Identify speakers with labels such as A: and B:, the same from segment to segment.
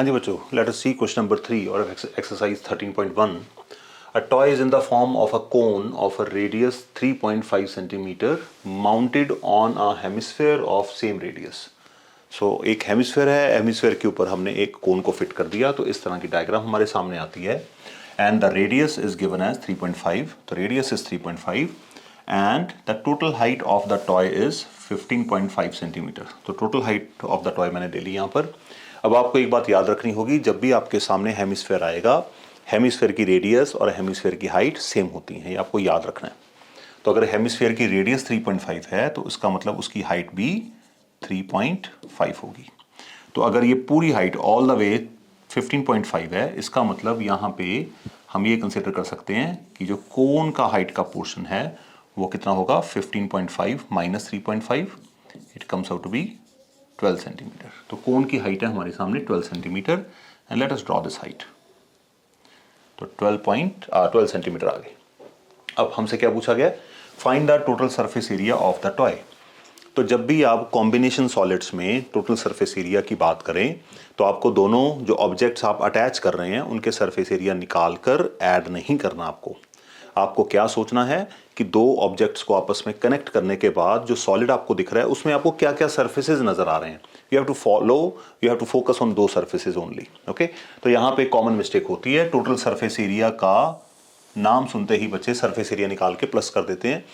A: हाँ जी बच्चों, let us सी question number 3 और exercise 13.1. A toy is in the form of a cone of a radius 3.5 centimeter mounted on a hemisphere of same radius. So एक hemisphere है, hemisphere के ऊपर हमने एक कोन को फिट कर दिया, तो इस तरह की डायग्राम हमारे सामने आती है. And the radius is given as 3.5. तो radius is 3.5 and the total height of the toy is 15.5 centimetre. तो total height of the toy मैंने ले ली यहाँ पर. अब आपको एक बात याद रखनी होगी, जब भी आपके सामने हेमिस्फेयर आएगा, हेमिस्फेयर की रेडियस और हेमिस्फेयर की हाइट सेम होती है, ये आपको याद रखना है. तो अगर हेमिस्फेयर की रेडियस 3.5 है तो इसका मतलब उसकी हाइट भी 3.5 होगी. तो अगर ये पूरी हाइट ऑल द वे 15.5 है, इसका मतलब यहाँ पे हम ये कंसिडर कर सकते हैं कि जो कोन का हाइट का पोर्शन है वो कितना होगा, 15.5 minus 3.5, it comes out to be 12 centimetre. तो कोन की हाइट है हमारे सामने 12 centimetre and let us draw this height. तो 12 सेंटीमीटर आ गई. अब हमसे क्या पूछा गया, find the total surface area of the toy. तो जब भी आप कॉम्बिनेशन सॉलिड्स में टोटल सरफेस एरिया की बात करें तो आपको दोनों जो ऑब्जेक्ट्स आप अटैच कर रहे हैं उनके सरफेस एरिया निकाल कर ऐड नहीं करना. आपको क्या सोचना है कि दो ऑब्जेक्ट्स को आपस में कनेक्ट करने के बाद जो सॉलिड आपको दिख रहा है उसमें आपको क्या क्या सरफेसेस नजर आ रहे हैं. You have to focus on two surfaces only. Okay, तो यहाँ पे कॉमन मिस्टेक होती है, टोटल सरफेस एरिया का नाम सुनते ही बच्चे सरफेस एरिया निकाल के प्लस कर देते हैं.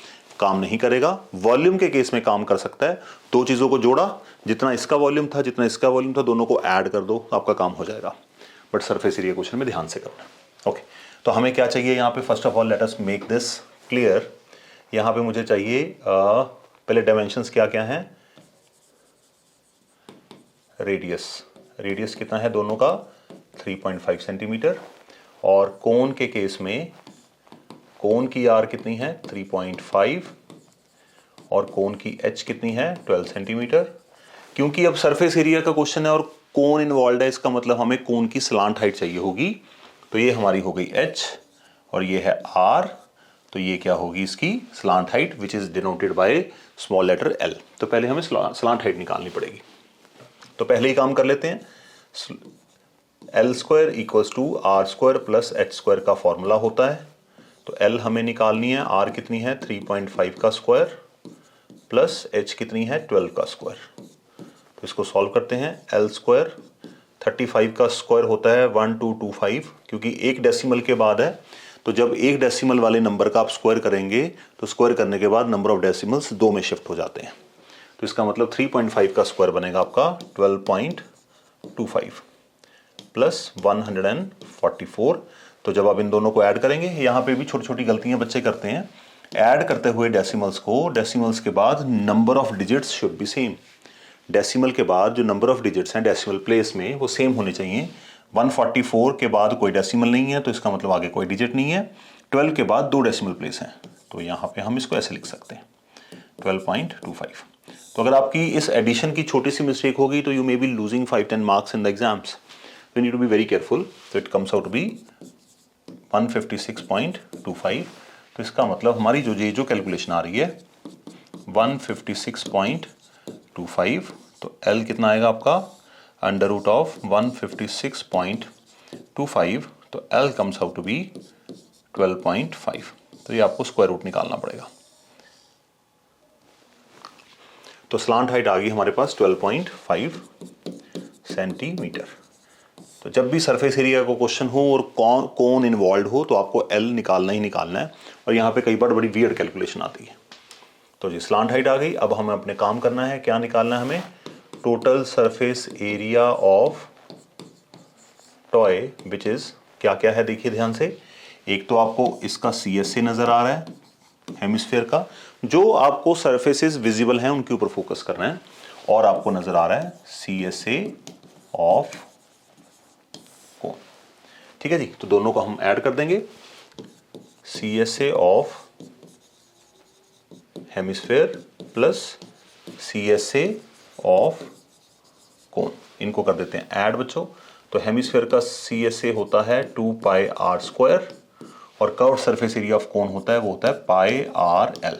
A: काम नहीं करेगा. वॉल्यूम के केस में काम कर सकता है. दो चीजों को जोड़ा, जितना इसका वॉल्यूम था जितना इसका वॉल्यूम था, दोनों को ऐड कर दो, आपका काम हो जाएगा. बट सरफेस एरिया क्वेश्चन में ध्यान से करना. ओके, तो हमें क्या चाहिए यहाँ पे, first of all let us make this clear. यहाँ पे मुझे चाहिए पहले डायमेंशंस क्या क्या हैं. रेडियस कितना है दोनों का, 3.5 सेंटीमीटर. और कोन के केस में कोन की आर कितनी है, 3.5. और कोन की एच कितनी है, 12 सेंटीमीटर. क्योंकि अब सरफेस एरिया का क्वेश्चन है और कोन इन्वॉल्व है, इसका मतलब हमें कोन की स्लांट हाइट चाहिए होगी. तो ये हमारी हो गई एच और ये है आर. तो ये क्या होगी इसकी slant height, which is denoted by small letter L. तो पहले हमें स्लांट हाइट निकालनी पड़ेगी. तो पहले ही काम कर लेते हैं. L square equals to R square plus H square का फॉर्मूला होता है. तो एल हमें निकालनी है, आर कितनी है 3.5 का स्क्वायर प्लस एच कितनी है 12 का स्क्वायर. तो इसको सॉल्व करते हैं. एल स्क्वायर 35 का स्क्वायर होता है 1225, क्योंकि एक डेसिमल के बाद है. तो जब एक डेसिमल वाले नंबर का आप स्क्वायर करेंगे तो स्क्वायर करने के बाद नंबर ऑफ डेसिमल्स 2 में शिफ्ट हो जाते हैं. तो इसका मतलब 3.5 का स्क्वायर बनेगा आपका 12.25 प्लस 144. तो जब आप इन दोनों को ऐड करेंगे, यहाँ पे भी छोटी छोटी गलतियां बच्चे करते हैं. ऐड करते हुए डेसिमल्स के बाद number of digits should be same. Decimal के बाद जो नंबर ऑफ डिजिट्स हैं डेसिमल प्लेस में वो सेम होने चाहिए. 144 के बाद कोई डेसिमल नहीं है तो इसका मतलब आगे कोई डिजिट नहीं है. 12 के बाद 2 डेसिमल प्लेस हैं, तो यहाँ पे हम इसको ऐसे लिख सकते हैं 12.25. तो अगर आपकी इस एडिशन की छोटी सी मिस्टेक होगी तो you may be losing 5-10 marks in the exams. You need to be very careful. तो it comes out to be 156.25. तो इसका मतलब हमारी जो कैलकुलेशन आ रही है 156.25. तो L कितना आएगा आपका, अंडर रूट ऑफ 156.25. तो L comes out to be 12.5. तो ये आपको स्क्वायर रूट निकालना पड़ेगा. तो स्लांट हाइट आ गई हमारे पास 12.5 सेंटीमीटर. तो जब भी सरफेस एरिया को क्वेश्चन हो और कौन इन्वॉल्व हो तो आपको L निकालना ही निकालना है. और यहाँ पे कई बार बड़ी वियर्ड कैलकुलेशन आती है. तो जी स्लांट हाइट आ गई. अब हमें अपने काम करना है, क्या निकालना है हमें, total surface area of toy which is क्या क्या है. देखिए ध्यान से, एक तो आपको इसका CSA नजर आ रहा है हेमिस्फेयर का. जो आपको सरफेसेस विजिबल हैं उनके ऊपर फोकस करना है. और आपको नजर आ रहा है CSA ऑफ कोन. ठीक है जी. तो दोनों को हम ऐड कर देंगे. CSA of hemisphere plus CSA of cone, इनको कर देते हैं ऐड बच्चों. तो हेमिस्फेयर का CSA होता है 2 पाई आर स्क्वायर और curved surface area of cone होता है वो होता है पाई आर एल.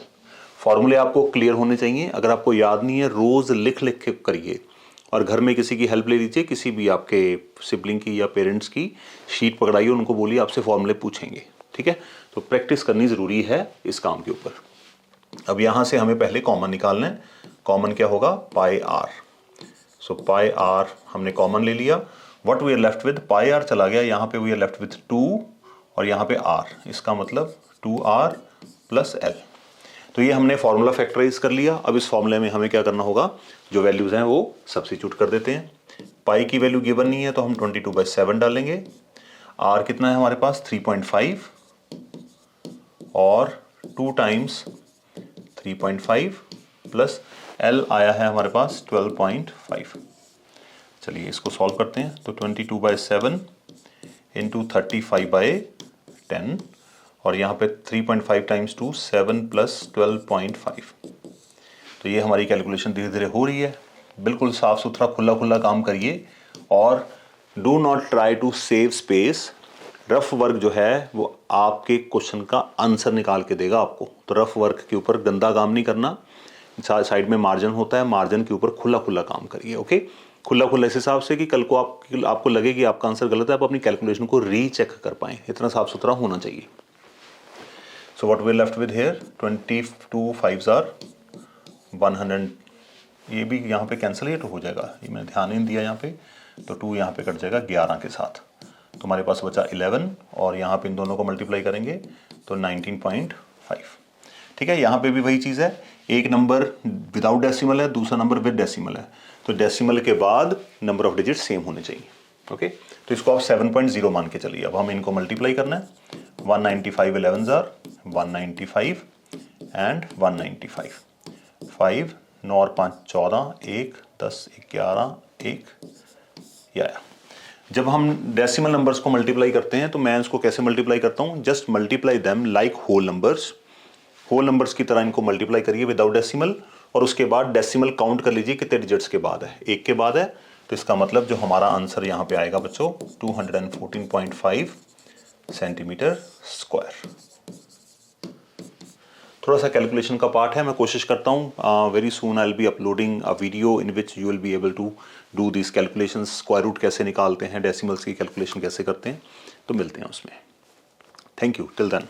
A: फॉर्मूले आपको क्लियर होने चाहिए. अगर आपको याद नहीं है रोज लिख लिख के करिए. और घर में किसी की हेल्प ले लीजिए, किसी भी आपके सिबलिंग की या पेरेंट्स की शीट पकड़ाइए, उनको बोलिए आपसे फॉर्मूले पूछेंगे, ठीक है। तो प्रैक्टिस करनी ज़रूरी है इस काम के ऊपर। अब यहाँ से हमें पहले कॉमन निकालना है। कॉमन क्या होगा, pi R. So pi R हमने कॉमन ले लिया। What we are left with, pi R चला गया, यहाँ पे वी आर लेफ्ट विद 2 और यहाँ पे आर, इसका मतलब 2r प्लस एल। तो ये हमने फॉर्मूला फैक्टराइज कर लिया। अब इस फॉर्मूले में हमें क्या करना होगा, जो वैल्यूज हैं वो सब्स्टिट्यूट कर देते हैं। पाई की वैल्यू गिवन नहीं है तो हम 22/7 डालेंगे। आर कितना है हमारे पास 3.5 और 2 टाइम्स 3.5 प्लस एल आया है हमारे पास 12.5। चलिए इसको सॉल्व करते हैं। तो 22/7 इंटू 35/10 और यहाँ पे 3.5 टाइम्स 2 7 प्लस 12.5। तो ये हमारी कैलकुलेशन धीरे धीरे हो रही है। बिल्कुल साफ सुथरा खुला खुला काम करिए और do not try to save space. Rough work जो है वो आपके क्वेश्चन का आंसर निकाल के देगा आपको। तो रफ वर्क के ऊपर गंदा काम नहीं करना। साइड में मार्जिन होता है, मार्जिन के ऊपर खुला खुला काम करिए। ओके, खुला खुला इस हिसाब से कि कल को आपको लगे कि आपका आंसर गलत है, आप अपनी कैलकुलेशन को रीचेक कर पाएं। इतना साफ सुथरा होना चाहिए। So what we left with here, 22 5s are 100। ये भी यहाँ पे कैंसिल ही तो हो जाएगा, ये मैंने ध्यान नहीं दिया यहाँ पे। तो 2 यहाँ पे कट जाएगा 11 के साथ, तो हमारे पास बचा 11 और यहाँ पे इन दोनों को मल्टीप्लाई करेंगे तो 19.5। ठीक है, यहाँ पे भी वही चीज़ है, एक नंबर विदाउट डेसिमल है, दूसरा नंबर विद डेसिमल है। तो डेसिमल के बाद नंबर ऑफ डिजिट सेम होने चाहिए। ओके, तो इसको आप 7.0 मान के चलिए। अब हम इनको मल्टीप्लाई करना है। 195 11s आर 195 एंड 195। 5 9 और 5 14, 1 10 11 1 या जब हम डेसिमल नंबर्स को मल्टीप्लाई करते हैं तो मैं इसको कैसे मल्टीप्लाई करता हूँ, just multiply them like whole numbers. Whole numbers की तरह इनको मल्टीप्लाई करिए विदाउट डेसिमल और उसके बाद डेसिमल काउंट कर लीजिए कितने डिजिट्स के बाद है, 1 के बाद है। तो इसका मतलब जो हमारा आंसर यहाँ पे आएगा बच्चों 214.5 सेंटीमीटर स्क्वायर। थोड़ा सा कैलकुलेशन का पार्ट है, मैं कोशिश करता हूँ very soon I will be uploading a video in which you will be able to do this calculations. Square root कैसे निकालते हैं, डेसिमल्स की कैलकुलेशन कैसे करते हैं, तो मिलते हैं उसमें। Thank you, till then.